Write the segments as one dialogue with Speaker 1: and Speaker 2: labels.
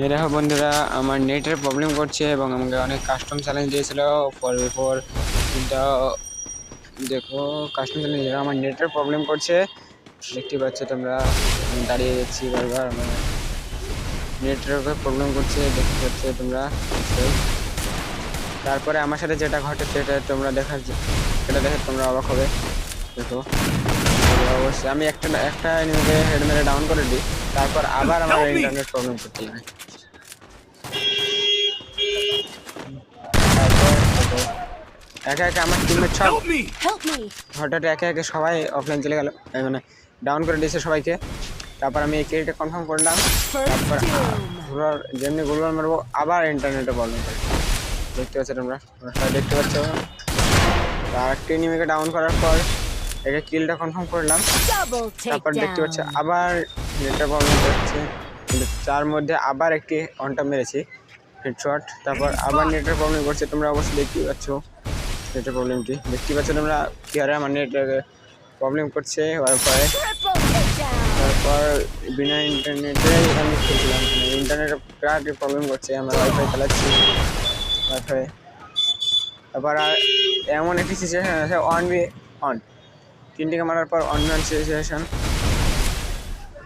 Speaker 1: এই দেখো বন্ধুরা, আমার নেটের প্রবলেম করছে এবং আমাকে অনেক কাস্টম চ্যালেঞ্জ দিয়েছিল ফর কিন্তু দেখো কাস্টম চ্যালেঞ্জ আমার নেটের প্রবলেম করছে। দেখতে পাচ্ছ তোমরা, আমি দাঁড়িয়ে যাচ্ছি বারবার, আমার নেটের প্রবলেম করছে দেখতে পাচ্ছ তোমরা। তারপরে আমার সাথে যেটা ঘটে সেটা তোমরা সেটা দেখে তোমরা অবাক হবে। দেখো অবশ্যই আমি একটা এনিমিকে হেড মেরে ডাউন করে দিই, তারপর আবার আমার ইন্টারনেট প্রবলেম করতে লাগে। একে একে আমার টিমের সব হঠাৎ একে একে সবাই অফলাইন চলে গেল, মানে ডাউন করে দিয়েছে সবাইকে। তারপর আমি এই কিলটা কনফার্ম করলাম, তারপর যেমনি গুলবার মারবো আবার ইন্টারনেটে প্রবলেম করে। দেখতে পাচ্ছ তোমরা সবাই দেখতে পাচ্ছ। আর একটা এনিমিকে ডাউন করার পর একে কিলটা কনফার্ম করলাম, তারপর দেখতে পাচ্ছ আবার নেটটা প্রবলেম করছে, কিন্তু তার মধ্যে আবার একটি অনটা মেরেছি হেডশট, তারপর আবার নেটের প্রবলেম করছে। তোমরা অবশ্যই দেখতেই পাচ্ছ নেটের প্রবলেমটি, দেখতে পাচ্ছ তোমরা কি হারে আমার নেট প্রবলেম করছে হওয়ার পরে। তারপর বিনা ইন্টারনেটে আমি খেলছিলাম, ইন্টারনেটের বিরাট প্রবলেম করছে, আমরা ওয়াইফাই চালাচ্ছি ওয়াইফাই। তারপর আর এমন একটি সিচুয়েশান আছে 1v1, তিনটিকে মারার পর 1v1 সিচুয়েশান।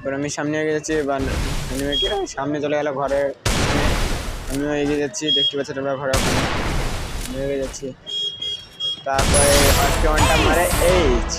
Speaker 1: এবার আমি সামনে এগিয়ে যাচ্ছি, বা সামনে চলে গেল ঘরে, আমিও এগিয়ে যাচ্ছি, দেখতে পাচ্ছি তোমরা ঘরে এগিয়ে যাচ্ছি। তারপরে আজকে ওয়ানটা মারে এইচ